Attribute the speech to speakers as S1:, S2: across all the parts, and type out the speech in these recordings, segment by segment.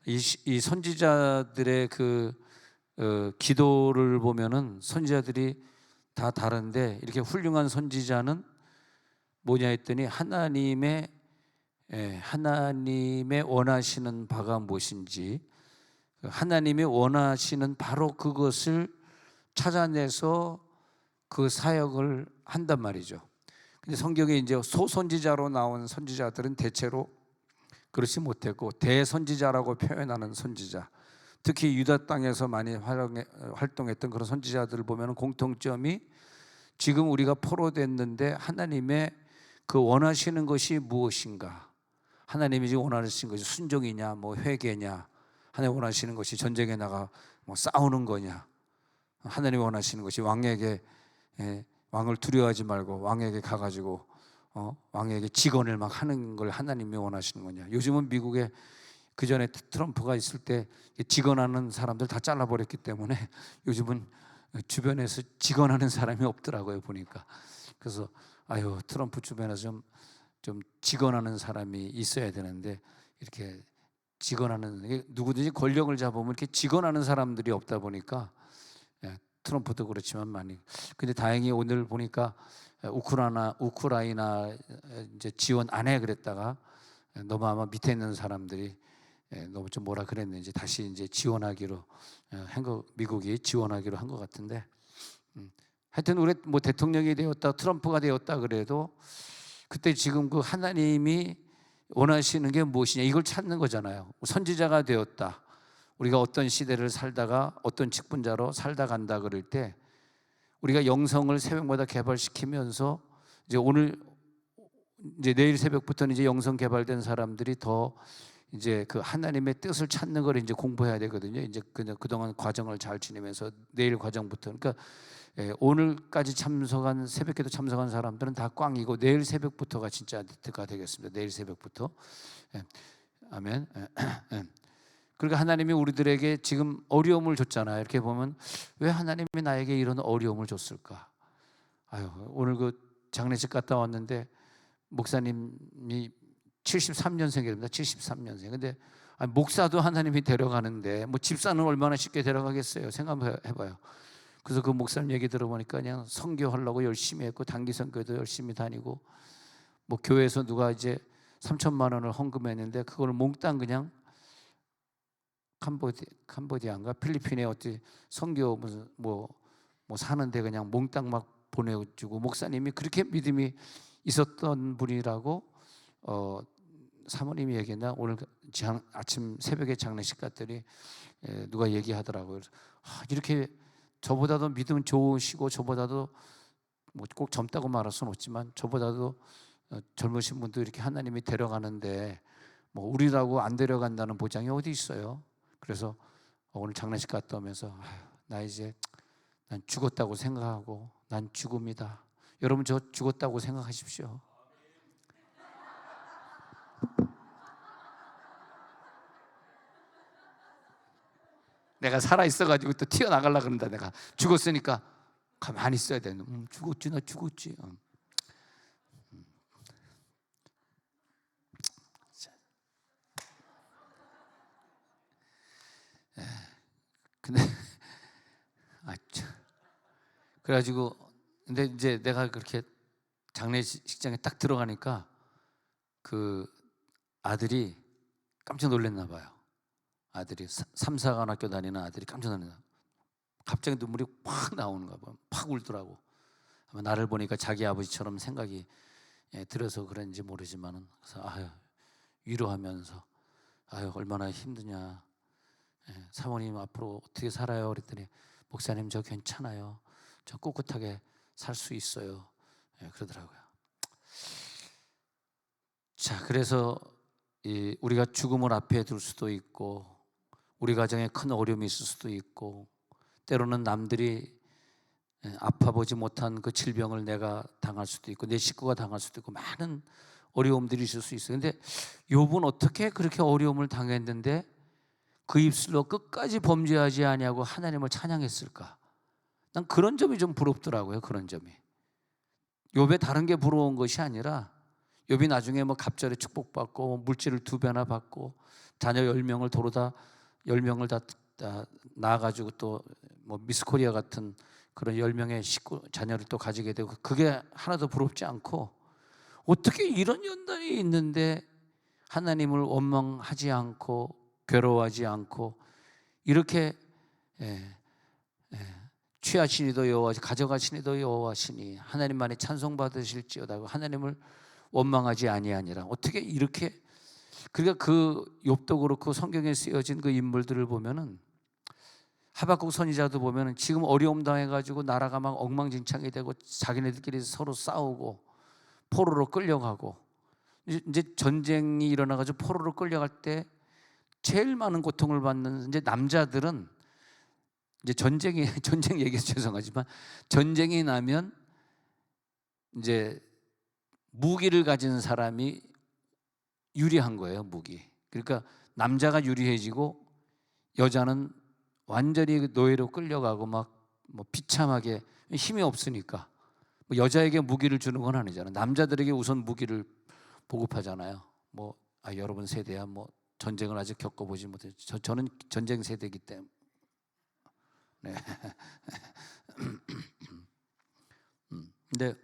S1: 이 선지자들의 기도를 보면은 선지자들이 다 다른데, 이렇게 훌륭한 선지자는 뭐냐 했더니 하나님의 원하시는 바가 무엇인지, 하나님이 원하시는 바로 그것을 찾아내서 그 사역을 한단 말이죠. 근데 성경에 이제 소선지자로 나온 선지자들은 대체로 그렇지 못했고, 대선지자라고 표현하는 선지자, 특히 유다 땅에서 많이 활동했던 그런 선지자들을 보면 공통점이, 지금 우리가 포로됐는데 하나님의 그 원하시는 것이 무엇인가, 하나님이 지금 원하시는 것이 순종이냐, 뭐 회개냐, 하나님 원하시는 것이 전쟁에 나가 뭐 싸우는 거냐, 하나님이 원하시는 것이 왕을 두려워하지 말고 왕에게 가가지고 왕에게 직언을 막 하는 걸 하나님이 원하시는 거냐. 요즘은 미국에 그전에 트럼프가 있을 때 직언하는 사람들 다 잘라버렸기 때문에 요즘은 주변에서 직언하는 사람이 없더라고요, 보니까. 그래서 트럼프 주변에서 좀 직언하는 사람이 있어야 되는데, 이렇게 직언하는, 누구든지 권력을 잡으면 이렇게 직언하는 사람들이 없다 보니까, 트럼프도 그렇지만 많이. 근데 다행히 오늘 보니까 우크라이나 이제 지원 안 해 그랬다가, 너무 아마 밑에 있는 사람들이 너무 좀 뭐라 그랬는지 다시 이제 지원하기로 미국이 지원하기로 한 것 같은데, 하여튼 우리 뭐 대통령이 되었다, 트럼프가 되었다 그래도 그때 지금 그 하나님이 원하시는 게 무엇이냐, 이걸 찾는 거잖아요. 선지자가 되었다, 우리가 어떤 시대를 살다가 어떤 직분자로 살다 간다 그럴 때, 우리가 영성을 새벽마다 개발시키면서 이제 내일 새벽부터는 이제 영성 개발된 사람들이 더 이제 그 하나님의 뜻을 찾는 걸 이제 공부해야 되거든요. 이제 그동안 과정을 잘 지내면서 내일 과정부터, 그러니까 오늘까지 새벽기도 참석한 사람들은 다 꽝이고, 내일 새벽부터가 진짜 가 되겠습니다. 내일 새벽부터. 아멘. 그러니까 하나님이 우리들에게 지금 어려움을 줬잖아요. 이렇게 보면 왜 하나님이 나에게 이런 어려움을 줬을까? 오늘 그 장례식 갔다 왔는데 목사님이 73년생입니다. 73년생. 근데 목사도 하나님이 데려가는데 뭐 집사는 얼마나 쉽게 데려가겠어요? 생각해봐요. 그래서 그 목사님 얘기 들어보니까 그냥 선교하려고 열심히 했고, 단기 선교도 열심히 다니고, 뭐 교회에서 누가 이제 3천만 원을 헌금했는데 그걸 몽땅 그냥 캄보디아인가 필리핀에 어디 선교 무슨 뭐 사는데 그냥 몽땅 막 보내주고, 목사님이 그렇게 믿음이 있었던 분이라고 사모님이 얘기했나, 오늘 아침 새벽에 장례식 갔더니 누가 얘기하더라고요. 이렇게 저보다도 믿음 좋으시고, 저보다도 뭐 꼭 젊다고 말할 수는 없지만 저보다도 젊으신 분도 이렇게 하나님이 데려가는데 뭐 우리라고 안 데려간다는 보장이 어디 있어요? 그래서 오늘 장례식 갔다 오면서 난 죽었다고 생각하고, 난 죽음이다. 여러분, 저 죽었다고 생각하십시오. 내가 살아있어가지고 또 튀어나가려고 그런다. 내가 죽었으니까 가만히 있어야 돼. 죽었지, 나 죽었지. 근데 그래가지고, 근데 이제 내가 그렇게 장례식장에 딱 들어가니까 그 아들이 깜짝 놀랐나 봐요. 아들이 삼사관학교 다니는 아들이 깜짝 놀랐나. 갑자기 눈물이 팍 나오는가 봐요. 팍 울더라고. 아마 나를 보니까 자기 아버지처럼 생각이 들어서 그런지 모르지만은, 그래서 위로하면서 얼마나 힘드냐, 사모님 앞으로 어떻게 살아요? 그랬더니 목사님 저 괜찮아요. 저 꿋꿋하게 살 수 있어요. 그러더라고요. 자, 그래서 우리가 죽음을 앞에 둘 수도 있고, 우리 가정에 큰 어려움이 있을 수도 있고, 때로는 남들이 아파보지 못한 그 질병을 내가 당할 수도 있고, 내 식구가 당할 수도 있고, 많은 어려움들이 있을 수 있어요. 근데 욥은 어떻게 그렇게 어려움을 당했는데 그 입술로 끝까지 범죄하지 아니하고 하나님을 찬양했을까? 난 그런 점이 좀 부럽더라고요. 그런 점이. 욥의 다른 게 부러운 것이 아니라, 욥이 나중에 뭐 갑절에 축복받고 물질을 2배나 받고 자녀 10명을 도로 다 10명을 다 낳아가지고 또 뭐 미스코리아 같은 그런 10명의 자녀를 또 가지게 되고, 그게 하나도 부럽지 않고, 어떻게 이런 연단이 있는데 하나님을 원망하지 않고 괴로워하지 않고 이렇게 취하시니도 여호와시 가져가시니도 여호와시니 하나님만이 찬송받으실지어다 하나님을 원망하지 아니하니라. 어떻게 이렇게, 그러니까 그 욥도 그렇고 성경에 쓰여진 그 인물들을 보면은, 하박국 선지자도 보면은 지금 어려움 당해가지고 나라가 막 엉망진창이 되고 자기네들끼리 서로 싸우고 포로로 끌려가고, 이제 전쟁이 일어나가지고 포로로 끌려갈 때 제일 많은 고통을 받는 이제 남자들은, 이제 전쟁 얘기해서 죄송하지만 전쟁이 나면 이제 무기를 가진 사람이 유리한 거예요, 무기. 그러니까 남자가 유리해지고 여자는 완전히 노예로 끌려가고 막 뭐 비참하게, 힘이 없으니까. 뭐 여자에게 무기를 주는 건 아니잖아요. 남자들에게 우선 무기를 보급하잖아요. 뭐 여러분 세대야 뭐 전쟁을 아직 겪어보지 못해요. 저는 전쟁 세대이기 때문에. 네. 근데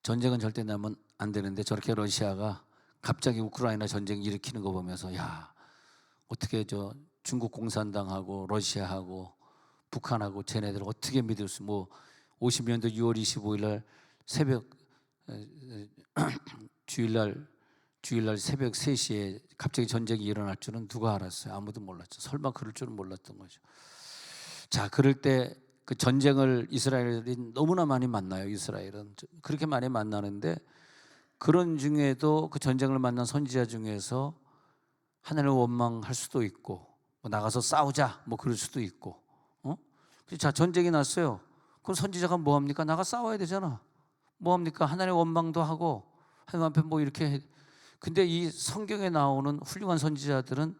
S1: 전쟁은 절대 나면 안 되는데, 저렇게 러시아가 갑자기 우크라이나 전쟁 일으키는 거 보면서, 야, 어떻게 저 중국 공산당하고 러시아하고 북한하고 쟤네들 어떻게 믿을 수, 뭐 50년도 6월 25일 날 새벽 주일날 새벽 3시에 갑자기 전쟁이 일어날 줄은 누가 알았어요? 아무도 몰랐죠. 설마 그럴 줄은 몰랐던 거죠. 자, 그럴 때 그 전쟁을 이스라엘이 너무나 많이 만나요. 이스라엘은 그렇게 많이 만나는데, 그런 중에도 그 전쟁을 만난 선지자 중에서 하나님을 원망할 수도 있고, 뭐 나가서 싸우자 뭐 그럴 수도 있고, 자, 전쟁이 났어요. 그럼 선지자가 뭐 합니까? 나가 싸워야 되잖아. 뭐 합니까? 하나님의 원망도 하고 하나님 앞에 뭐 이렇게 해. 근데 이 성경에 나오는 훌륭한 선지자들은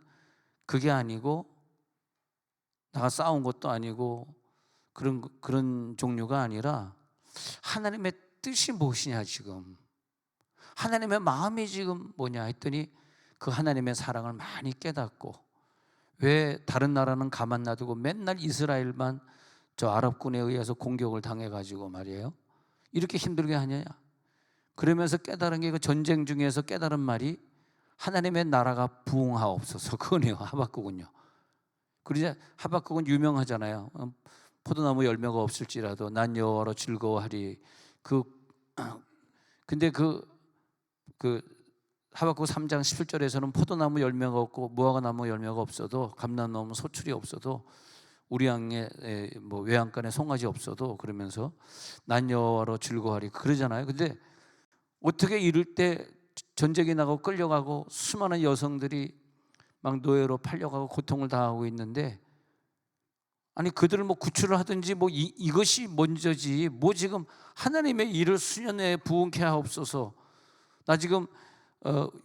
S1: 그게 아니고, 나가 싸운 것도 아니고 그런 종류가 아니라, 하나님의 뜻이 무엇이냐, 지금 하나님의 마음이 지금 뭐냐 했더니, 그 하나님의 사랑을 많이 깨닫고, 왜 다른 나라는 가만 놔두고 맨날 이스라엘만 저 아랍군에 의해서 공격을 당해가지고 말이에요, 이렇게 힘들게 하느냐. 그러면서 깨달은 게, 그 전쟁 중에서 깨달은 말이, 하나님의 나라가 부흥하옵소서. 그거네요, 하박국은요. 그러자 하박국은 유명하잖아요. 포도나무 열매가 없을지라도 난 여호와로 즐거워하리. 근데 그 하박국 3장 17절에서는 포도나무 열매가 없고 무화과나무 열매가 없어도, 감람나무 소출이 없어도, 우리 양의 뭐 외양간에 송아지 없어도, 그러면서 난 여호와로 즐거워하리 그러잖아요. 근데 어떻게 이럴 때 전쟁이 나고 끌려가고 수많은 여성들이 막 노예로 팔려가고 고통을 당하고 있는데, 아니 그들을 뭐 구출을 하든지 뭐 이것이 먼저지, 뭐 지금 하나님의 일을 수년에 부흥케 하옵소서. 나 지금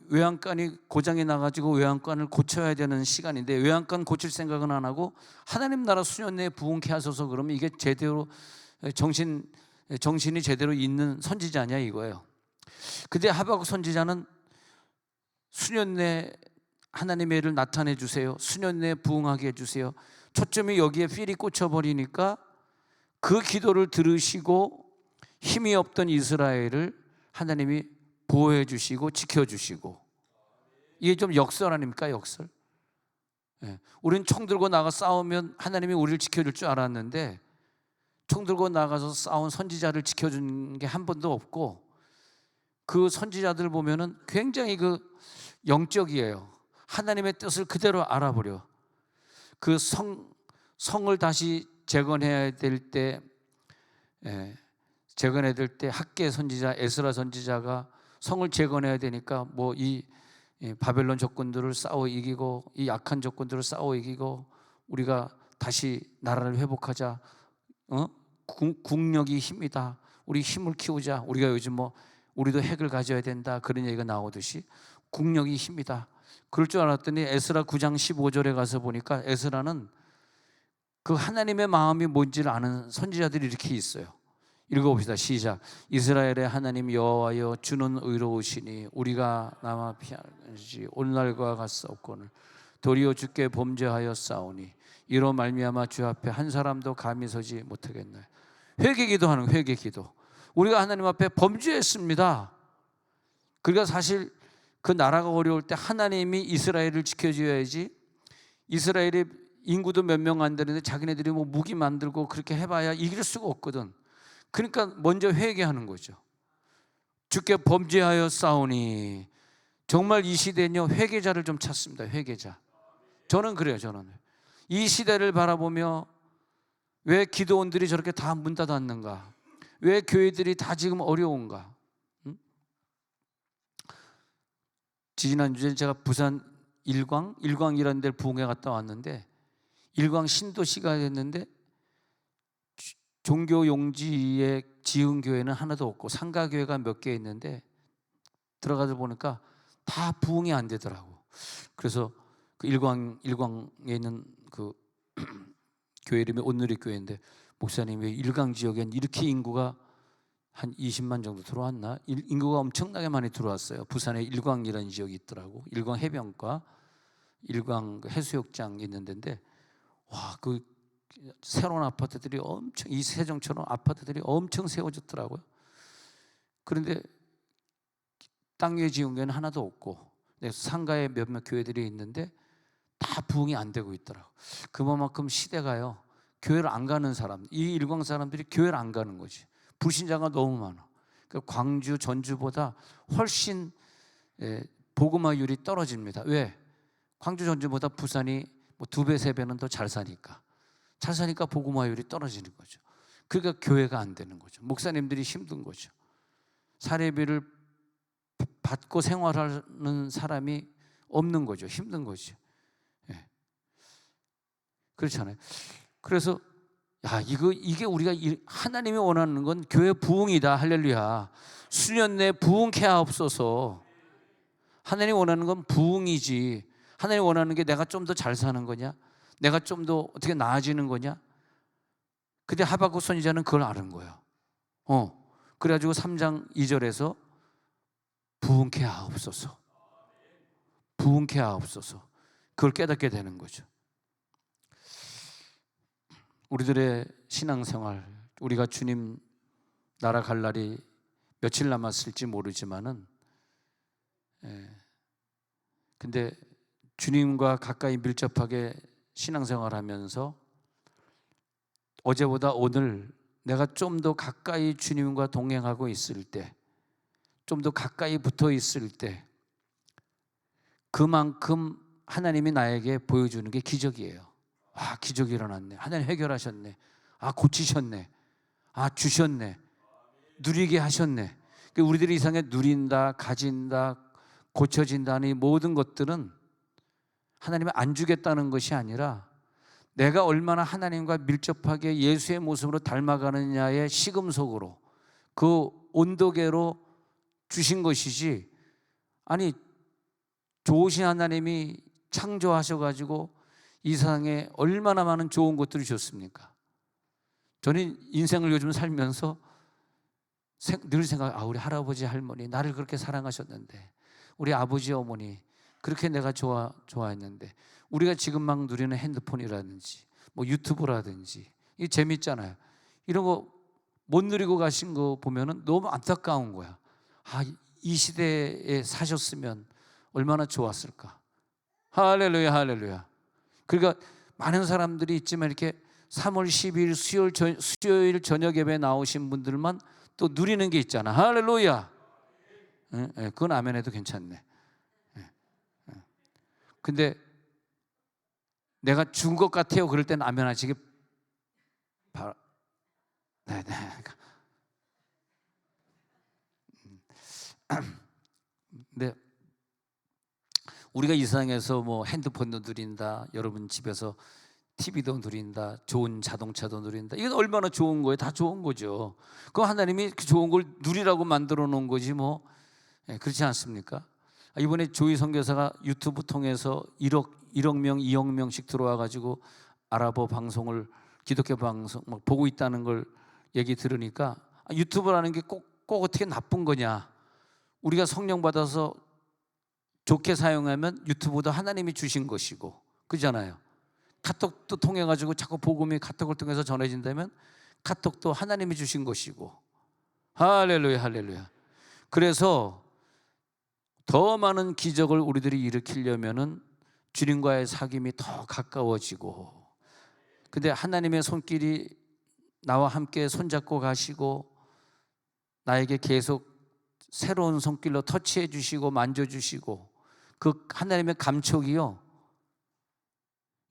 S1: 외양간이 고장이 나가지고 외양간을 고쳐야 되는 시간인데, 외양간 고칠 생각은 안 하고 하나님 나라 수년내에 부흥케 하소서. 그러면 이게 제대로 정신이 제대로 있는 선지자냐 이거예요. 근데 하박국 선지자는 수년 내 하나님의 일을 나타내 주세요, 수년 내에 부흥하게 해주세요, 초점이 여기에 필이 꽂혀버리니까, 그 기도를 들으시고 힘이 없던 이스라엘을 하나님이 보호해 주시고 지켜주시고, 이게 좀 역설 아닙니까? 역설. 우리는 총 들고 나가 싸우면 하나님이 우리를 지켜줄 줄 알았는데, 총 들고 나가서 싸운 선지자를 지켜준 게 한 번도 없고, 그 선지자들 보면은 굉장히 그 영적이에요. 하나님의 뜻을 그대로 알아버려. 그 성을 다시 재건해야 될 때, 재건해야 될 때 학개 선지자 에스라 선지자가 성을 재건해야 되니까, 뭐 이 바벨론 적군들을 싸워 이기고, 이 약한 적군들을 싸워 이기고, 우리가 다시 나라를 회복하자, 국력이 힘이다, 우리 힘을 키우자, 우리가 요즘 뭐 우리도 핵을 가져야 된다 그런 얘기가 나오듯이 국력이 힘이다, 그럴 줄 알았더니 에스라 9장 15절에 가서 보니까, 에스라는 그 하나님의 마음이 뭔지를 아는 선지자들이 이렇게 있어요. 읽어봅시다. 시작. 이스라엘의 하나님 여호와여 주는 의로우시니 우리가 남아 피하는지 오늘날과 같사옵거늘 도리어 주께 범죄하여 싸우니 이로 말미암아 주 앞에 한 사람도 감히 서지 못하겠나요. 회개기도하는 회개기도. 우리가 하나님 앞에 범죄했습니다. 그러니까 사실 그 나라가 어려울 때 하나님이 이스라엘을 지켜줘야지. 이스라엘이 인구도 몇 명 안 되는데 자기네들이 뭐 무기 만들고 그렇게 해봐야 이길 수가 없거든. 그러니까 먼저 회개하는 거죠. 주께 범죄하여 싸우니. 정말 이 시대는요 회개자를 좀 찾습니다. 회개자. 저는 그래요. 저는 이 시대를 바라보며 왜 기도원들이 저렇게 다 문 닫았는가, 왜 교회들이 다 지금 어려운가. 지난주에 제가 부산 일광이라는 데를 부흥회 갔다 왔는데, 일광 신도시가 됐는데 종교 용지에 지은 교회는 하나도 없고 상가교회가 몇 개 있는데 들어가서 보니까 다 부흥이 안 되더라고. 그래서 그 일광에 있는 그 교회 이름이 온누리 교회인데, 목사님 왜 일광 지역엔 이렇게 인구가 한 20만 정도 들어왔나? 인구가 엄청나게 많이 들어왔어요. 부산에 일광이라는 지역이 있더라고. 일광 해변가, 일광 해수욕장 있는 데인데, 와, 그 새로운 아파트들이 엄청, 이 세종처럼 아파트들이 엄청 세워졌더라고요. 그런데 땅 위에 지은 교회는 하나도 없고, 상가에 몇몇 교회들이 있는데 다 부흥이 안 되고 있더라고. 그만큼 시대가요, 교회를 안 가는 사람, 이 일광 사람들이 교회를 안 가는 거지. 불신자가 너무 많아. 그러니까 광주, 전주보다 훨씬 복음화율이 떨어집니다. 왜? 광주, 전주보다 부산이 뭐 2배, 3배는 더 잘 사니까. 잘 사니까 복음화율이 떨어지는 거죠. 그러니까 교회가 안 되는 거죠. 목사님들이 힘든 거죠. 사례비를 받고 생활하는 사람이 없는 거죠. 힘든 거죠. 예. 그렇잖아요. 그래서 이게 우리가 하나님이 원하는 건 교회 부흥이다. 할렐루야. 수년 내에 부흥케 하옵소서. 하나님이 원하는 건 부흥이지. 하나님이 원하는 게 내가 좀 더 잘 사는 거냐, 내가 좀 더 어떻게 나아지는 거냐. 근데 하박국 선지자는 그걸 아는 거예요. 그래가지고 3장 2절에서 부흥케 하옵소서, 부흥케 하옵소서, 그걸 깨닫게 되는 거죠. 우리들의 신앙생활, 우리가 주님 나라 갈 날이 며칠 남았을지 모르지만은, 근데 주님과 가까이 밀접하게 신앙생활하면서 어제보다 오늘 내가 좀 더 가까이 주님과 동행하고 있을 때, 좀 더 가까이 붙어 있을 때, 그만큼 하나님이 나에게 보여주는 게 기적이에요. 기적이 일어났네. 하나님 해결하셨네. 고치셨네. 주셨네. 누리게 하셨네. 우리들이 이상하게 누린다, 가진다, 고쳐진다는 이 모든 것들은 하나님이 안 주겠다는 것이 아니라 내가 얼마나 하나님과 밀접하게 예수의 모습으로 닮아가느냐의 시금석으로, 그 온도계로 주신 것이지, 좋으신 하나님이 창조하셔가지고 이 세상에 얼마나 많은 좋은 것들을 주셨습니까? 저는 인생을 요즘 살면서 늘 생각, 우리 할아버지 할머니 나를 그렇게 사랑하셨는데, 우리 아버지 어머니 그렇게 내가 좋아했는데, 우리가 지금 막 누리는 핸드폰이라든지 뭐 유튜브라든지 이게 재밌잖아요. 이런 거 못 누리고 가신 거 보면은 너무 안타까운 거야. 이 시대에 사셨으면 얼마나 좋았을까. 할렐루야, 할렐루야. 그러니까 많은 사람들이 있지만 이렇게 3월 12일 수요일 저녁 예배에 나오신 분들만 또 누리는 게 있잖아. 할렐루야. 그건 아멘 해도 괜찮네. 근데 내가 죽은 것 같아요 그럴 때는 아멘 하시기 바랍니다. 네. 근데 우리가 이 세상에서 뭐 핸드폰도 누린다, 여러분 집에서 TV도 누린다, 좋은 자동차도 누린다, 이건 얼마나 좋은 거예요? 다 좋은 거죠. 그 하나님이 그 좋은 걸 누리라고 만들어 놓은 거지 뭐. 그렇지 않습니까? 이번에 조희 선교사가 유튜브 통해서 1억 명, 2억 명씩 들어와 가지고 아랍어 방송을, 기독교 방송 막 보고 있다는 걸 얘기 들으니까 유튜브라는 게 꼭 어떻게 나쁜 거냐? 우리가 성령 받아서 좋게 사용하면 유튜브도 하나님이 주신 것이고, 그잖아요. 카톡도 통해 가지고 자꾸 복음이 카톡을 통해서 전해진다면 카톡도 하나님이 주신 것이고. 할렐루야, 할렐루야. 그래서 더 많은 기적을 우리들이 일으키려면은 주님과의 사귐이 더 가까워지고, 근데 하나님의 손길이 나와 함께 손잡고 가시고 나에게 계속 새로운 손길로 터치해 주시고 만져주시고, 그 하나님의 감촉이요,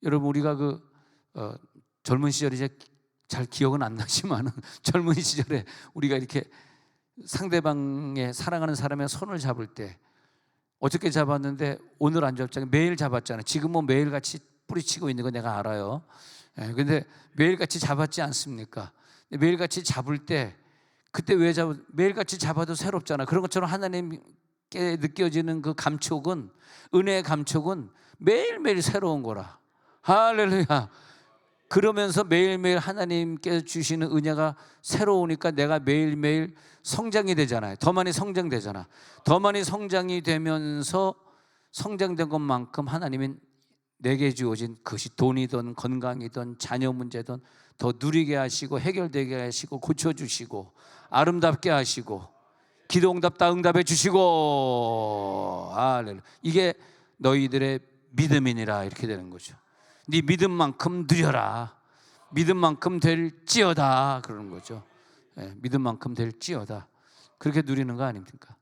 S1: 여러분 우리가 젊은 시절에 이제 잘 기억은 안 나지만 젊은 시절에 우리가 이렇게 상대방의 사랑하는 사람의 손을 잡을 때 어저께 잡았는데 오늘 안 잡잖아요. 매일 잡았잖아요. 지금은 매일같이 뿌리치고 있는 거 내가 알아요. 근데 매일같이 잡았지 않습니까? 매일같이 잡을 때 그때 왜 매일같이 잡아도 새롭잖아. 그런 것처럼 하나님께 느껴지는 그 감촉은, 은혜의 감촉은 매일매일 새로운 거라. 할렐루야. 그러면서 매일매일 하나님께 주시는 은혜가 새로우니까 내가 매일매일 성장이 되잖아요. 더 많이 성장되잖아. 더 많이 성장이 되면서 성장된 것만큼 하나님이 내게 주어진 그것이 돈이든 건강이든 자녀 문제든 더 누리게 하시고 해결되게 하시고 고쳐주시고 아름답게 하시고 기도 응답 다 응답해 주시고. 할렐루야. 이게 너희들의 믿음이니라, 이렇게 되는 거죠. 네 믿음만큼 누려라. 믿음만큼 될지어다, 그러는 거죠. 믿음만큼 될지어다. 그렇게 누리는 거 아닙니까?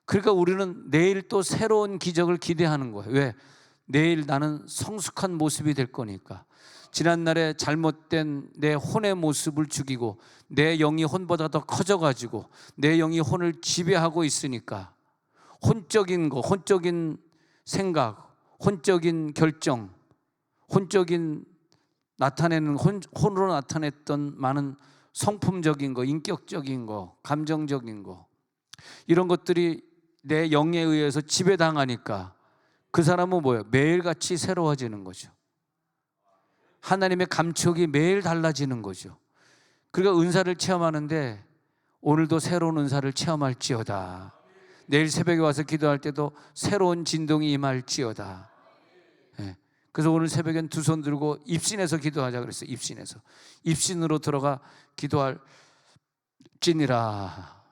S1: 그러니까 우리는 내일 또 새로운 기적을 기대하는 거예요. 왜? 내일 나는 성숙한 모습이 될 거니까. 지난날에 잘못된 내 혼의 모습을 죽이고 내 영이 혼보다 더 커져가지고 내 영이 혼을 지배하고 있으니까 혼적인 거, 혼적인 생각, 혼적인 결정, 혼적인 나타내는 혼으로 나타냈던 많은 성품적인 거, 인격적인 거, 감정적인 거, 이런 것들이 내 영에 의해서 지배당하니까 그 사람은 뭐예요? 매일같이 새로워지는 거죠. 하나님의 감촉이 매일 달라지는 거죠. 그러니까 은사를 체험하는데 오늘도 새로운 은사를 체험할지어다. 내일 새벽에 와서 기도할 때도 새로운 진동이 임할지어다. 그래서 오늘 새벽엔 두 손 들고 입신해서 기도하자 그랬어요. 입신으로 들어가 기도할지니라.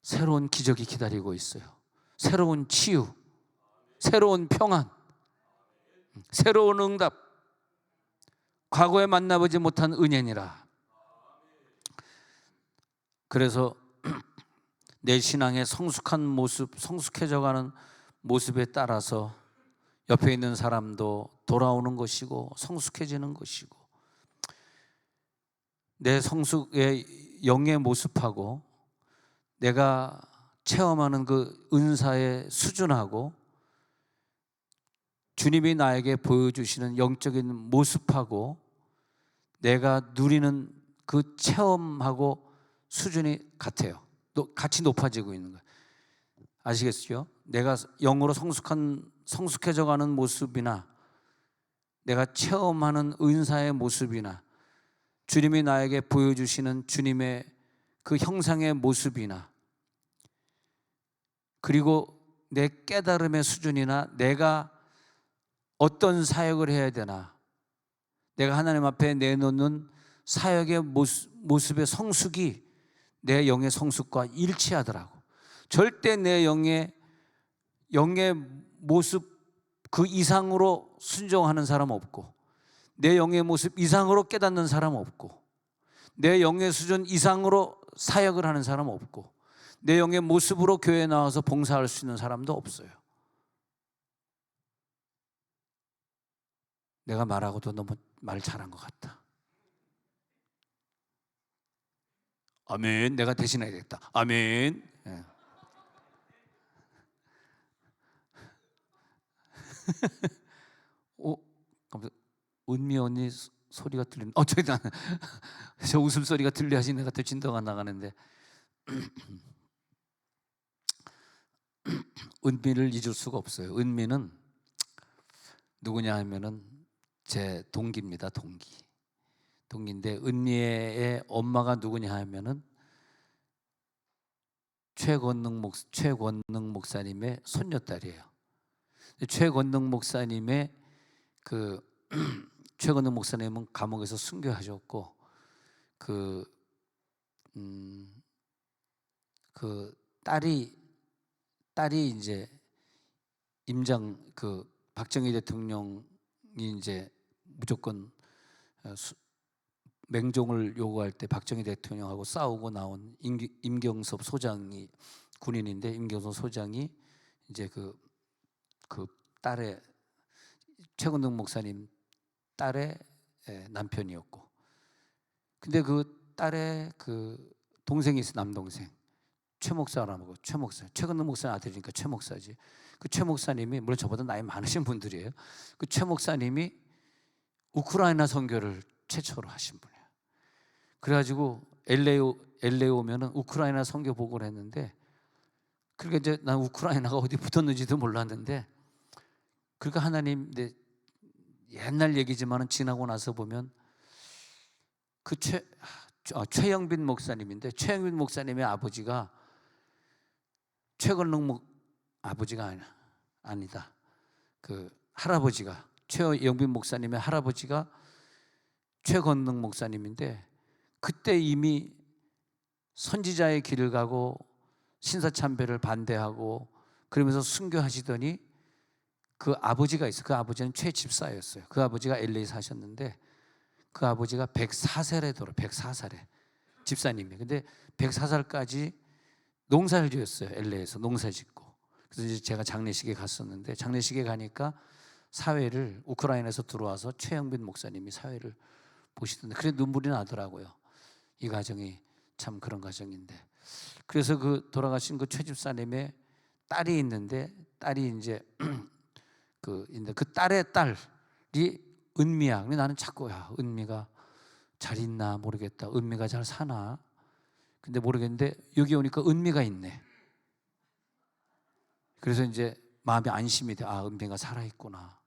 S1: 새로운 기적이 기다리고 있어요. 새로운 치유, 새로운 평안, 새로운 응답, 과거에 만나보지 못한 은혜니라. 그래서 내 신앙의 성숙한 모습, 성숙해져가는 모습에 따라서 옆에 있는 사람도 돌아오는 것이고 성숙해지는 것이고, 내 성숙의 영의 모습하고 내가 체험하는 그 은사의 수준하고 주님이 나에게 보여주시는 영적인 모습하고 내가 누리는 그 체험하고 수준이 같아요. 같이 높아지고 있는 거예요. 아시겠죠? 내가 영으로 성숙해져가는 모습이나 내가 체험하는 은사의 모습이나 주님이 나에게 보여주시는 주님의 그 형상의 모습이나, 그리고 내 깨달음의 수준이나 내가 어떤 사역을 해야 되나, 내가 하나님 앞에 내놓는 사역의 모습의 성숙이 내 영의 성숙과 일치하더라고. 절대 내 영의 모습 그 이상으로 순종하는 사람 없고, 내 영의 모습 이상으로 깨닫는 사람 없고, 내 영의 수준 이상으로 사역을 하는 사람 없고, 내 영의 모습으로 교회에 나와서 봉사할 수 있는 사람도 없어요. 내가 말하고도 너무 말 잘한 것 같다. 아멘. 내가 대신해야겠다. 아멘. 네. 은미 언니 소리가 들리는. 저 웃음소리가 들려야지 내가 더 진도가 나가는데. 은미를 잊을 수가 없어요. 은미는 누구냐 하면은 제 동기입니다. 동기인데 은미의 엄마가 누구냐 하면은 최권능 목사님의 손녀딸이에요. 최권능 목사님의 최권능 목사님은 감옥에서 순교하셨고 딸이 이제 박정희 대통령이 이제 무조건 맹종을 요구할 때 박정희 대통령하고 싸우고 나온 임경섭 소장이 군인인데, 임경섭 소장이 이제 그 딸의 최권능 목사님 딸의 남편이었고, 근데 그 딸의 동생이 있어, 남동생 최 목사라고. 최권능 목사 아들이니까 최 목사지. 그 최 목사님이, 물론 저보다 나이 많으신 분들이에요. 그 최 목사님이 우크라이나 선교를 최초로 하신 분이에요. 그래가지고 LA 오면은 우크라이나 선교 보고를 했는데, 그러니까 이제 난 우크라이나가 어디 붙었는지도 몰랐는데, 그러니까 하나님, 옛날 얘기지만은 지나고 나서 보면 최영빈 목사님인데, 최영빈 목사님의 아버지가 최권능 아버지가 아니다. 할아버지가, 최영빈 목사님의 할아버지가 최권능 목사님인데, 그때 이미 선지자의 길을 가고 신사참배를 반대하고 그러면서 순교하시더니 그 아버지가 있어요. 그 아버지는 최집사였어요. 그 아버지가 LA 사셨는데, 그 아버지가 104살에 104살에 집사님이. 근데 104살까지 농사를 지었어요. LA에서 농사 짓고. 그래서 이제 제가 장례식에 갔었는데, 장례식에 가니까 사회를, 우크라이나에서 들어와서 최영빈 목사님이 사회를 보시던데, 그래 눈물이 나더라고요. 이 가정이 참 그런 가정인데. 그래서 돌아가신 최 집사님의 딸이 있는데, 딸이 이제 그 딸의 딸이 은미야. 근데 나는 자꾸 은미가 잘 있나 모르겠다. 은미가 잘 사나? 근데 모르겠는데 여기 오니까 은미가 있네. 그래서 이제 마음이 안심이 돼. 은미가 살아있구나.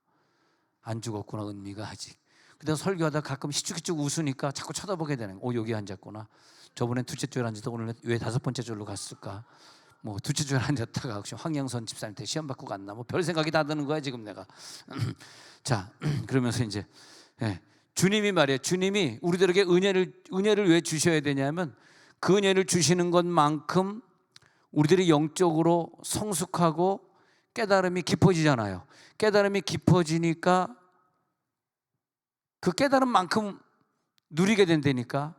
S1: 안 죽었구나, 은미가 아직. 근데 설교하다 가끔 희죽희죽 웃으니까 자꾸 쳐다보게 되는 거예요. 여기 앉았구나. 저번엔 둘째 줄에 앉았다 오늘 왜 다섯 번째 줄로 갔을까? 둘째 줄에 앉았다가 혹시 황영선 집사님한테 시험 받고 갔나? 별 생각이 다 드는 거야 지금 내가. 자, 그러면서 이제 주님이 말이에요. 주님이 우리들에게 은혜를 왜 주셔야 되냐면, 그 은혜를 주시는 것만큼 우리들이 영적으로 성숙하고 깨달음이 깊어지잖아요. 깨달음이 깊어지니까 그 깨달음만큼 누리게 된다니까.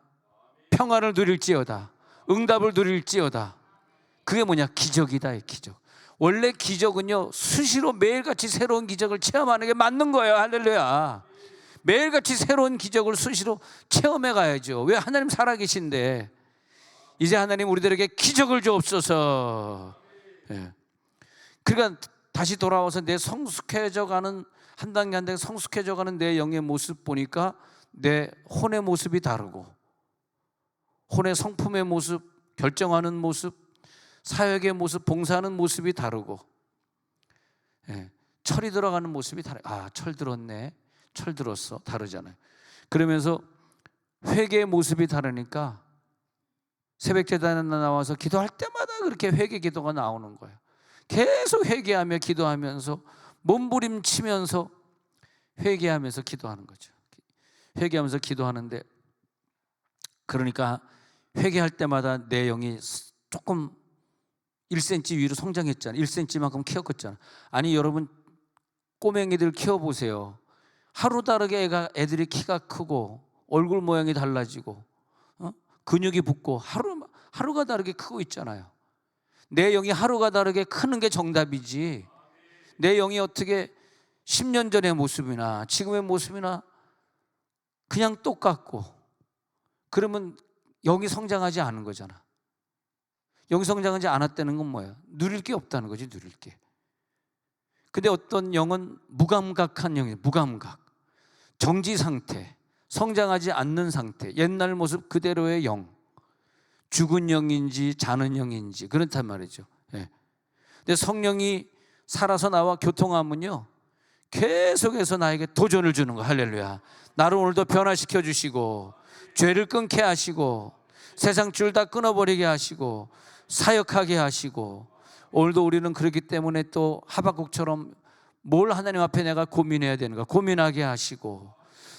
S1: 평안을 누릴지어다, 응답을 누릴지어다. 그게 뭐냐? 기적이다. 기적. 원래 기적은요, 수시로 매일같이 새로운 기적을 체험하는 게 맞는 거예요. 할렐루야. 매일같이 새로운 기적을 수시로 체험해 가야죠. 왜? 하나님 살아계신데. 이제 하나님 우리들에게 기적을 주옵소서. 그러니까 다시 돌아와서 내 성숙해져가는, 한 단계 한 단계 성숙해져가는 내 영의 모습 보니까 내 혼의 모습이 다르고, 혼의 성품의 모습, 결정하는 모습, 사역의 모습, 봉사하는 모습이 다르고, 철이 들어가는 모습이 다르고, 철 들었네, 철 들었어, 다르잖아요. 그러면서 회개의 모습이 다르니까 새벽 제단에 나와서 기도할 때마다 그렇게 회개 기도가 나오는 거예요. 계속 회개하며 기도하면서 몸부림치면서 회개하면서 기도하는 거죠. 회개하면서 기도하는데, 그러니까 회개할 때마다 내 영이 조금 1cm 위로 성장했잖아요. 1cm만큼 키웠잖아요. 아니 여러분, 꼬맹이들 키워보세요. 하루 다르게 애들이 키가 크고 얼굴 모양이 달라지고 근육이 붙고 하루가 다르게 크고 있잖아요. 내 영이 하루가 다르게 크는 게 정답이지, 내 영이 어떻게 10년 전의 모습이나 지금의 모습이나 그냥 똑같고 그러면 영이 성장하지 않은 거잖아. 영이 성장하지 않았다는 건 뭐예요? 누릴 게 없다는 거지, 누릴 게. 근데 어떤 영은 무감각한 영이에요. 무감각, 정지 상태, 성장하지 않는 상태, 옛날 모습 그대로의 영, 죽은 영인지 자는 영인지 그렇단 말이죠. 근데 성령이 살아서 나와 교통하면요, 계속해서 나에게 도전을 주는 거야. 할렐루야. 나를 오늘도 변화시켜 주시고 죄를 끊게 하시고 세상 줄 다 끊어버리게 하시고 사역하게 하시고, 오늘도 우리는 그렇기 때문에 또 하박국처럼 뭘 하나님 앞에 내가 고민해야 되는가 고민하게 하시고,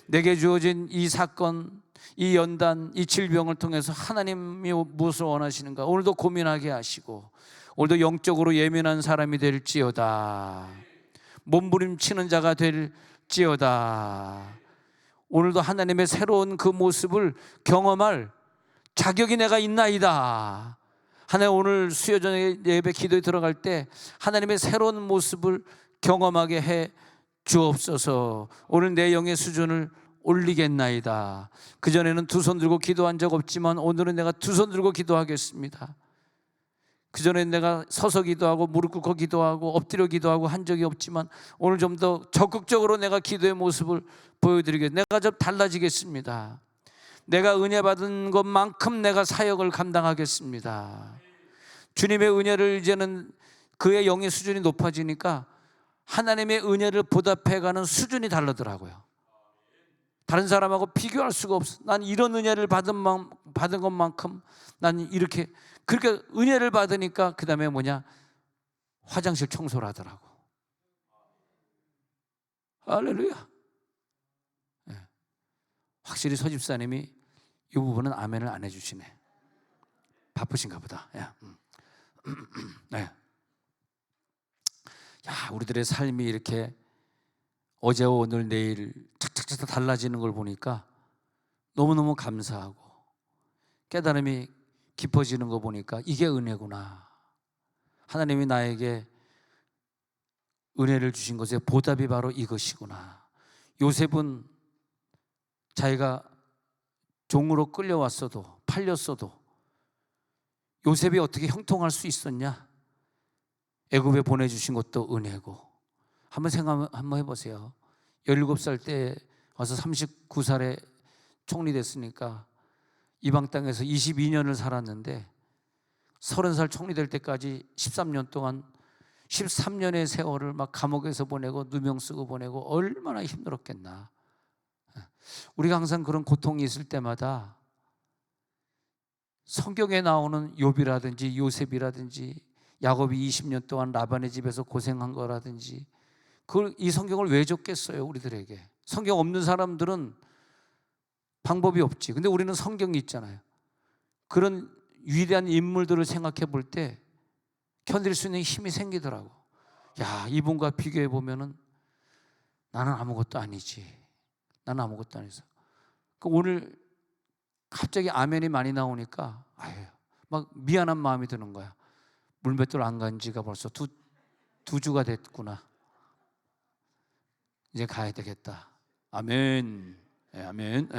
S1: 내게 주어진 이 사건, 이 연단, 이 질병을 통해서 하나님이 무엇을 원하시는가 오늘도 고민하게 하시고, 오늘도 영적으로 예민한 사람이 될지어다, 몸부림치는 자가 될지어다. 오늘도 하나님의 새로운 그 모습을 경험할 자격이 내가 있나이다. 하나님, 오늘 수요전에 예배 기도에 들어갈 때 하나님의 새로운 모습을 경험하게 해 주옵소서. 오늘 내 영의 수준을 올리겠나이다. 그전에는 두 손 들고 기도한 적 없지만 오늘은 내가 두 손 들고 기도하겠습니다. 그전에는 내가 서서 기도하고 무릎 꿇고 기도하고 엎드려 기도하고 한 적이 없지만 오늘 좀 더 적극적으로 내가 기도의 모습을 보여드리겠습니다. 내가 좀 달라지겠습니다. 내가 은혜 받은 것만큼 내가 사역을 감당하겠습니다. 주님의 은혜를 이제는 그의 영의 수준이 높아지니까 하나님의 은혜를 보답해가는 수준이 다르더라고요. 다른 사람하고 비교할 수가 없어. 난 이런 은혜를 받은 것만큼 난 이렇게, 그렇게 은혜를 받으니까 그 다음에 뭐냐, 화장실 청소를 하더라고. 할렐루야. 네. 확실히 서집사님이 이 부분은 아멘을 안 해주시네. 바쁘신가 보다. 네. 야, 우리들의 삶이 이렇게 어제와 오늘 내일 착착착 달라지는 걸 보니까 너무너무 감사하고 깨달음이 깊어지는 거 보니까 이게 은혜구나. 하나님이 나에게 은혜를 주신 것의 보답이 바로 이것이구나. 요셉은 자기가 종으로 끌려왔어도 팔렸어도 요셉이 어떻게 형통할 수 있었냐? 애굽에 보내주신 것도 은혜고. 한번 생각 한번 해보세요. 17살 때 와서 39살에 총리 됐으니까 이방 땅에서 22년을 살았는데 30살 총리 될 때까지 13년 동안 13년의 세월을 막 감옥에서 보내고 누명 쓰고 보내고 얼마나 힘들었겠나. 우리가 항상 그런 고통이 있을 때마다 성경에 나오는 욥이라든지 요셉이라든지 야곱이 20년 동안 라반의 집에서 고생한 거라든지, 이 성경을 왜 줬겠어요 우리들에게? 성경 없는 사람들은 방법이 없지. 근데 우리는 성경이 있잖아요. 그런 위대한 인물들을 생각해 볼 때 견딜 수 있는 힘이 생기더라고. 야, 이분과 비교해 보면은 나는 아무것도 아니지. 나는 아무것도 아니죠. 오늘 갑자기 아멘이 많이 나오니까 막 미안한 마음이 드는 거야. 물맷돌 안 간 지가 벌써 두 주가 됐구나. 이제 가야 되겠다. 아멘. 네, 아멘.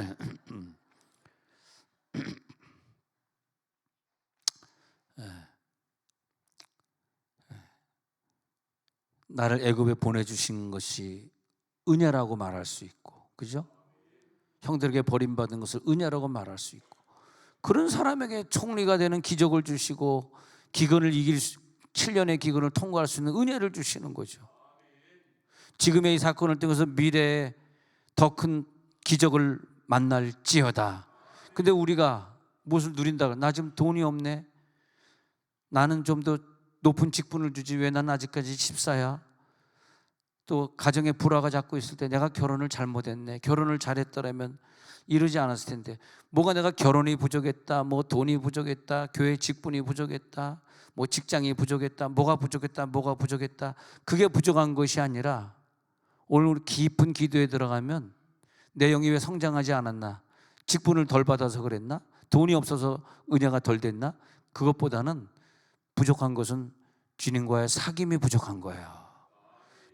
S1: 나를 애굽에 보내주신 것이 은혜라고 말할 수 있고, 그죠? 형들에게 버림받은 것을 은혜라고 말할 수 있고, 그런 사람에게 총리가 되는 기적을 주시고 기근을 7년의 기근을 통과할 수 있는 은혜를 주시는 거죠. 지금의 이 사건을 통해서 미래에 더 큰 기적을 만날지어다. 근데 우리가 무엇을 누린다? 나 지금 돈이 없네. 나는 좀 더 높은 직분을 주지 왜 난 아직까지 집사야? 또 가정에 불화가 자꾸 있을 때 내가 결혼을 잘못했네. 결혼을 잘했더라면 이러지 않았을 텐데. 뭐가 내가 결혼이 부족했다, 뭐 돈이 부족했다, 교회 직분이 부족했다, 뭐 직장이 부족했다, 뭐가 부족했다. 그게 부족한 것이 아니라 오늘 깊은 기도에 들어가면 내 영이 왜 성장하지 않았나? 직분을 덜 받아서 그랬나? 돈이 없어서 은혜가 덜 됐나? 그것보다는 부족한 것은 주님과의 사귐이 부족한 거예요.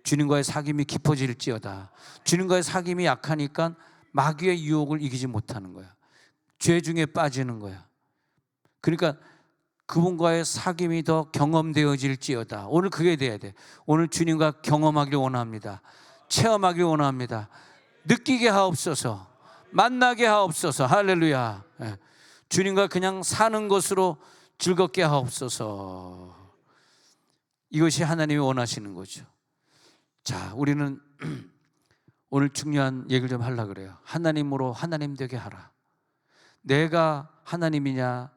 S1: 주님과의 사귐이 깊어질지어다. 주님과의 사귐이 약하니까 마귀의 유혹을 이기지 못하는 거야. 죄 중에 빠지는 거야. 그러니까 그분과의 사귐이 더 경험되어질지어다. 오늘 그게 돼야 돼. 오늘 주님과 경험하길 원합니다. 체험하길 원합니다. 느끼게 하옵소서. 만나게 하옵소서. 할렐루야. 주님과 그냥 사는 것으로 즐겁게 하옵소서. 이것이 하나님이 원하시는 거죠. 자, 우리는 오늘 중요한 얘기를 좀 하려고 그래요. 하나님으로 하나님 되게 하라. 내가 하나님이냐,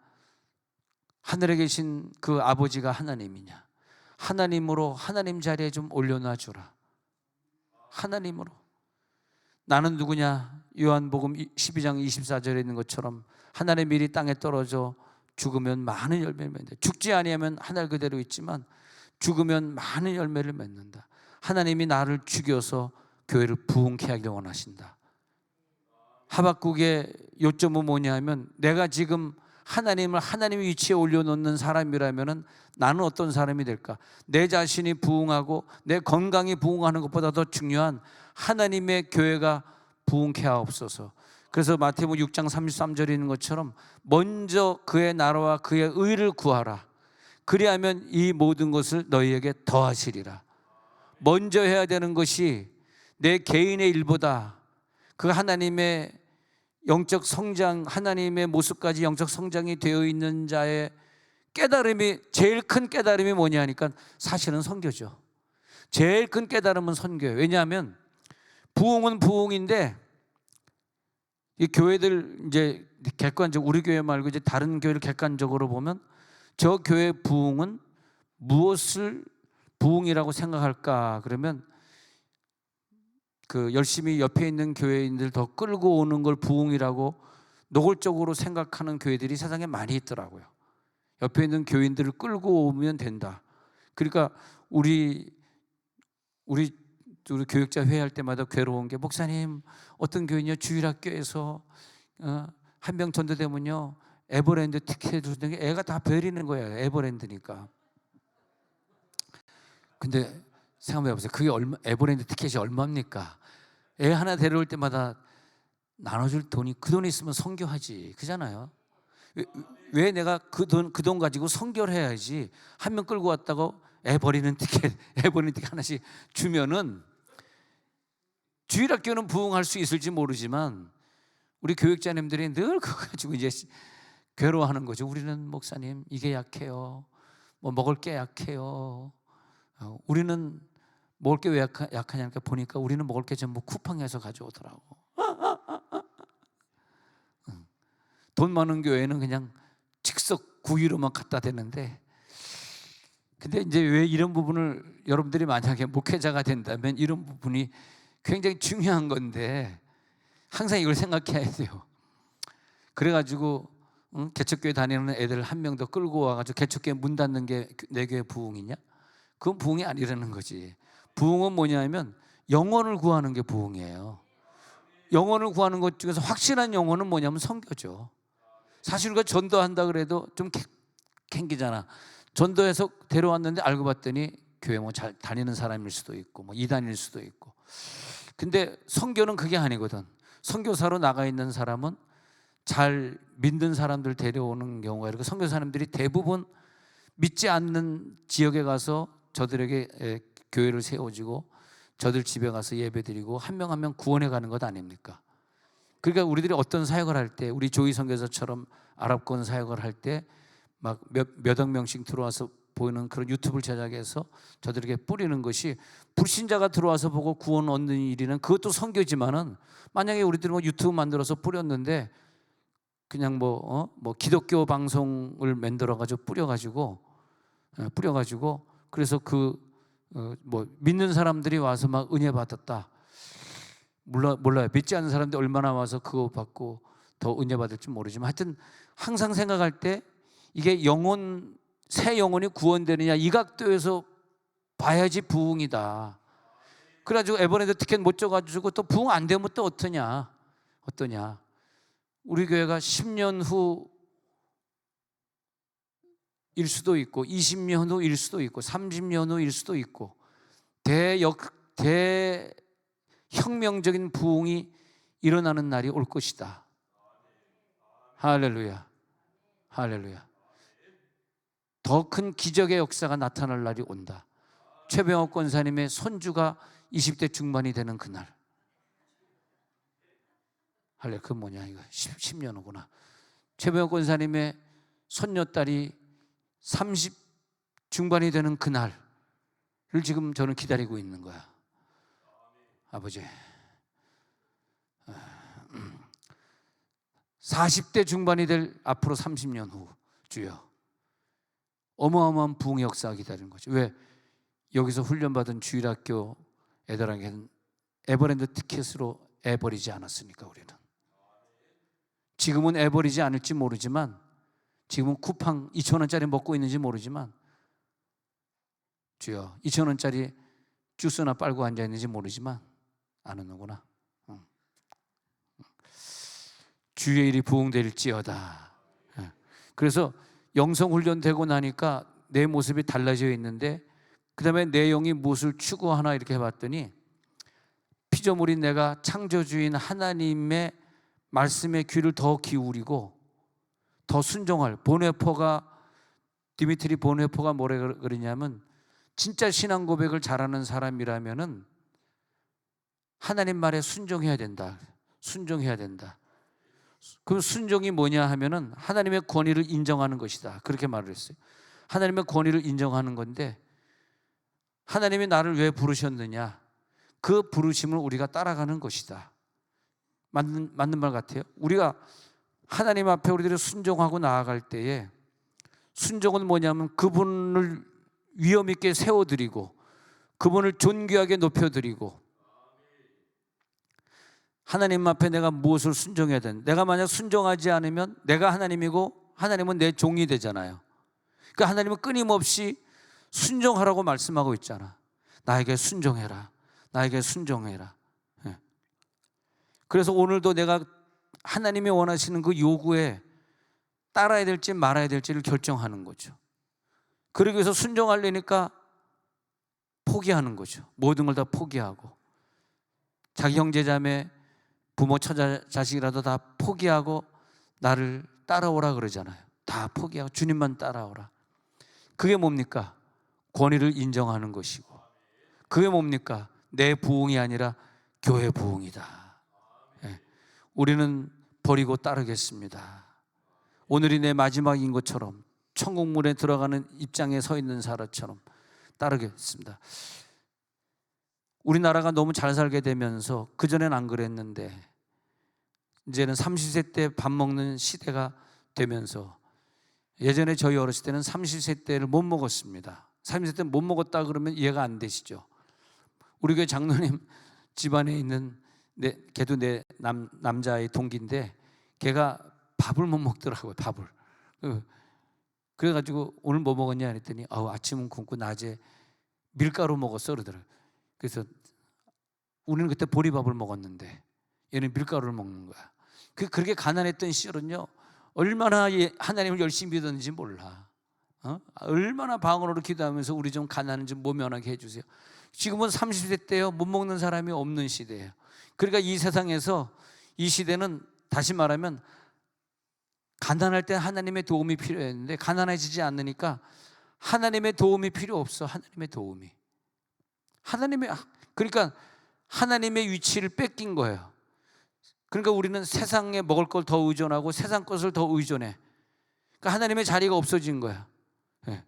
S1: 하늘에 계신 그 아버지가 하나님이냐, 하나님으로 하나님 자리에 좀 올려놔 주라. 하나님으로. 나는 누구냐? 요한복음 12장 24절에 있는 것처럼 하나님의 밀이 땅에 떨어져 죽으면 많은 열매를 맺는다. 죽지 아니하면 하늘 그대로 있지만 죽으면 많은 열매를 맺는다. 하나님이 나를 죽여서 교회를 부흥케 하기를 원하신다. 하박국의 요점은 뭐냐 하면, 내가 지금 하나님을 하나님의 위치에 올려놓는 사람이라면 나는 어떤 사람이 될까? 내 자신이 부흥하고 내 건강이 부흥하는 것보다 더 중요한 하나님의 교회가 부흥케 하옵소서. 그래서 마태복음 6장 33절에 있는 것처럼 먼저 그의 나라와 그의 의를 구하라. 그리하면 이 모든 것을 너희에게 더하시리라. 먼저 해야 되는 것이 내 개인의 일보다 그 하나님의 영적 성장, 하나님의 모습까지 영적 성장이 되어 있는 자의 깨달음이, 제일 큰 깨달음이 뭐냐 하니까 사실은 선교죠. 제일 큰 깨달음은 선교예요. 왜냐하면 부흥은 부흥인데, 이 교회들 이제 객관적, 우리 교회 말고 이제 다른 교회를 객관적으로 보면 저 교회 부흥은 무엇을 부흥이라고 생각할까? 그러면 그 열심히 옆에 있는 교회인들 더 끌고 오는 걸 부흥이라고 노골적으로 생각하는 교회들이 세상에 많이 있더라고요. 옆에 있는 교인들을 끌고 오면 된다. 그러니까 우리 교육자 회의할 때마다 괴로운 게, 목사님 어떤 교인이요 주일학교에서 한 명 전도되면요 에버랜드 티켓 주는 게 애가 다 베리는 거예요. 에버랜드니까. 근데 생각해 보세요. 그게 에버랜드 티켓이 얼마입니까? 애 하나 데려올 때마다 나눠줄 돈이, 그 돈 있으면 선교하지, 그잖아요. 왜 내가 그 돈 가지고 선교를 해야지. 한 명 끌고 왔다고 애 버리는 티켓 하나씩 주면은, 주일학교는 부흥할 수 있을지 모르지만 우리 교육자님들이 늘 그거 가지고 이제 괴로워하는 거죠. 우리는 목사님 이게 약해요. 뭐 먹을 게 약해요. 우리는 먹을 게 왜 약하냐니까 보니까 우리는 먹을 게 전부 쿠팡에서 가져오더라고. 돈 많은 교회는 그냥 즉석 구이로만 갖다 대는데, 근데 이제 왜 이런 부분을, 여러분들이 만약에 목회자가 된다면 이런 부분이 굉장히 중요한 건데 항상 이걸 생각해야 돼요. 그래가지고 개척교회 다니는 애들 한 명 더 끌고 와가지고 개척교회 문 닫는 게 내 교회 부흥이냐? 그건 부흥이 아니라는 거지. 부흥은 뭐냐면 영혼을 구하는 게 부흥이에요. 영혼을 구하는 것 중에서 확실한 영혼은 뭐냐면 선교죠. 사실 우리가 전도한다 그래도 좀 캥기잖아. 전도해서 데려왔는데 알고 봤더니 교회 뭐 잘 다니는 사람일 수도 있고 뭐 이단일 수도 있고. 근데 선교는 그게 아니거든. 선교사로 나가 있는 사람은 잘 믿는 사람들 데려오는 경우가 있고, 선교사님들이 대부분 믿지 않는 지역에 가서 저들에게 교회를 세워주고 저들 집에 가서 예배드리고 한 명 한 명 구원해 가는 것 아닙니까? 그러니까 우리들이 어떤 사역을 할 때, 우리 조이 선교사처럼 아랍권 사역을 할 때 막 몇억 명씩 들어와서 보이는 그런 유튜브를 제작해서 저들에게 뿌리는 것이, 불신자가 들어와서 보고 구원 얻는 일이는 그것도 선교지만은, 만약에 우리들이 뭐 유튜브 만들어서 뿌렸는데 그냥 뭐 기독교 방송을 만들어가지고 뿌려가지고 그래서 뭐 믿는 사람들이 와서 막 은혜 받았다. 몰라요. 믿지 않는 사람들이 얼마나 와서 그거 받고 더 은혜 받을지 모르지만, 하여튼 항상 생각할 때 이게 새 영혼이 구원되느냐 이 각도에서 봐야지 부흥이다. 그래가지고 에버랜드 티켓 못 줘가지고 또 부흥 안 되면 또 어떠냐. 우리 교회가 10년 후일 수도 있고 20년 후일 수도 있고 30년 후일 수도 있고 대혁명적인 부흥이 일어나는 날이 올 것이다. 할렐루야. 더 큰 기적의 역사가 나타날 날이 온다. 최병옥 권사님의 손주가 20대 중반이 되는 그날. 할렐, 그 뭐냐 이거 10년 후구나. 최병옥 권사님의 손녀딸이 30 중반이 되는 그날을 지금 저는 기다리고 있는 거야. 아버지, 40대 중반이 될 앞으로 30년 후 주여, 어마어마한 부흥 역사가 기다리는 거죠. 왜? 여기서 훈련받은 주일학교 애들에게는 에버랜드 티켓으로 애 버리지 않았으니까. 우리는 지금은 애 버리지 않을지 모르지만, 지금은 쿠팡 2,000원짜리 먹고 있는지 모르지만, 주여 2,000원짜리 주스나 빨고 앉아있는지 모르지만 아는구나. 주의 일이 부흥될지어다. 그래서 영성훈련되고 나니까 내 모습이 달라져 있는데, 그 다음에 내 영이 무엇을 추구하나 이렇게 해봤더니, 피조물인 내가 창조주인 하나님의 말씀의 귀를 더 기울이고 더 순종할, 디미트리 보네포가 뭐라 그러냐면, 진짜 신앙 고백을 잘하는 사람이라면은 하나님 말에 순종해야 된다. 순종해야 된다. 그럼 순종이 뭐냐 하면은 하나님의 권위를 인정하는 것이다. 그렇게 말을 했어요. 하나님의 권위를 인정하는 건데, 하나님이 나를 왜 부르셨느냐, 그 부르심을 우리가 따라가는 것이다. 맞는 말 같아요. 우리가 하나님 앞에 우리들이 순종하고 나아갈 때에, 순종은 뭐냐면 그분을 위엄 있게 세워드리고 그분을 존귀하게 높여드리고, 하나님 앞에 내가 무엇을 순종해야 되는, 내가 만약 순종하지 않으면 내가 하나님이고 하나님은 내 종이 되잖아요. 그러니까 하나님은 끊임없이 순종하라고 말씀하고 있잖아. 나에게 순종해라, 나에게 순종해라. 그래서 오늘도 내가 하나님이 원하시는 그 요구에 따라야 될지 말아야 될지를 결정하는 거죠. 그러기 위해서 순종하려니까 포기하는 거죠. 모든 걸 다 포기하고, 자기 형제자매, 부모, 처자, 자식이라도 다 포기하고 나를 따라오라 그러잖아요. 다 포기하고 주님만 따라오라. 그게 뭡니까? 권위를 인정하는 것이고, 그게 뭡니까? 내 부흥이 아니라 교회 부흥이다. 네. 우리는 버리고 따르겠습니다. 오늘이 내 마지막인 것처럼, 천국문에 들어가는 입장에 서 있는 사람처럼 따르겠습니다. 우리나라가 너무 잘 살게 되면서, 그전엔 안 그랬는데 이제는 30세 때 밥 먹는 시대가 되면서, 예전에 저희 어렸을 때는 30세 때를 못 먹었습니다. 30세 때 못 먹었다 그러면 이해가 안 되시죠? 우리 교회 장로님 집안에 있는 걔도 내 남자의 동기인데, 걔가 밥을 못 먹더라고요. 밥을. 그래가지고 오늘 뭐 먹었냐 했더니, 아침은 굶고 낮에 밀가루 먹었어 그러더라고요. 그래서 우리는 그때 보리밥을 먹었는데 얘는 밀가루를 먹는 거야. 그렇게 가난했던 시절은요, 얼마나 하나님을 열심히 믿었는지 몰라. 얼마나 방언으로 기도하면서 우리 좀 가난한 좀 모면하게 해주세요. 지금은 30세 때요, 못 먹는 사람이 없는 시대예요. 그러니까 이 세상에서, 이 시대는 다시 말하면 가난할 때 하나님의 도움이 필요했는데, 가난해지지 않으니까 하나님의 도움이 필요 없어. 하나님의 도움이, 그러니까 하나님의 위치를 뺏긴 거예요. 그러니까 우리는 세상에 먹을 걸 더 의존하고 세상 것을 더 의존해. 그러니까 하나님의 자리가 없어진 거야. 네.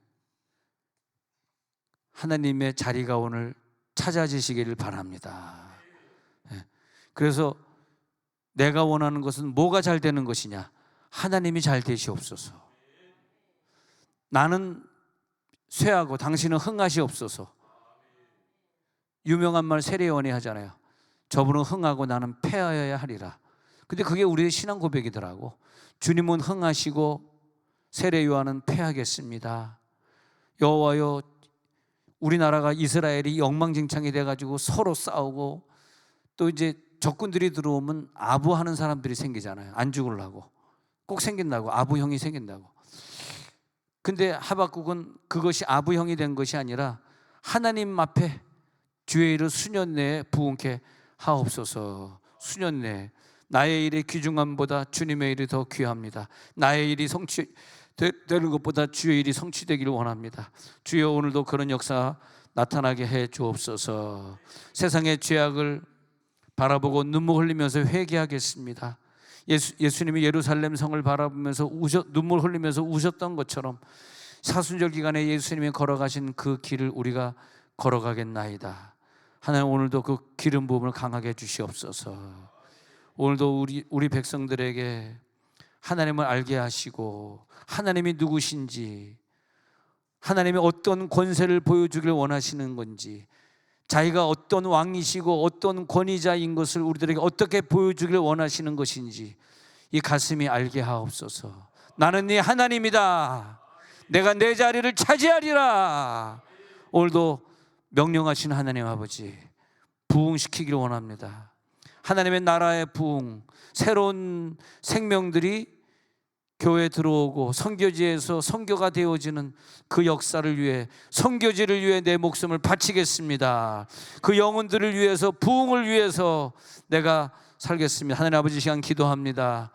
S1: 하나님의 자리가 오늘 찾아지시기를 바랍니다. 네. 그래서 내가 원하는 것은 뭐가 잘 되는 것이냐? 하나님이 잘 되시옵소서. 나는 쇠하고 당신은 흥하시옵소서. 유명한 말 세례요한이 하잖아요. 저분은 흥하고 나는 패하여야 하리라. 근데 그게 우리의 신앙 고백이더라고. 주님은 흥하시고 세례요한은 패하겠습니다. 여호와여, 우리나라가 이스라엘이 엉망진창이 돼가지고 서로 싸우고, 또 이제 적군들이 들어오면 아부하는 사람들이 생기잖아요. 안 죽으려고. 꼭 생긴다고. 아부형이 생긴다고. 근데 하박국은 그것이 아부형이 된 것이 아니라, 하나님 앞에 주의 일을 수년 내에 부흥케 하옵소서. 수년 내에 나의 일의 귀중함보다 주님의 일이 더 귀합니다. 나의 일이 성취되는 것보다 주의 일이 성취되기를 원합니다. 주여, 오늘도 그런 역사 나타나게 해 주옵소서. 세상의 죄악을 바라보고 눈물 흘리면서 회개하겠습니다. 예수님이 예루살렘 성을 바라보면서 눈물 흘리면서 우셨던 것처럼, 사순절 기간에 예수님이 걸어가신 그 길을 우리가 걸어가겠나이다. 하나님 오늘도 그 기름 부음을 강하게 해 주시옵소서. 오늘도 우리 백성들에게 하나님을 알게 하시고 하나님이 누구신지, 하나님이 어떤 권세를 보여주길 원하시는 건지, 자기가 어떤 왕이시고 어떤 권위자인 것을 우리들에게 어떻게 보여주길 원하시는 것인지 이 가슴이 알게 하옵소서. 나는 네 하나님이다. 내가 내 자리를 차지하리라. 오늘도 명령하신 하나님 아버지, 부흥시키기를 원합니다. 하나님의 나라의 부흥, 새로운 생명들이 교회에 들어오고 선교지에서 선교가 되어지는 그 역사를 위해, 선교지를 위해 내 목숨을 바치겠습니다. 그 영혼들을 위해서, 부흥을 위해서 내가 살겠습니다. 하나님 아버지, 시간 기도합니다.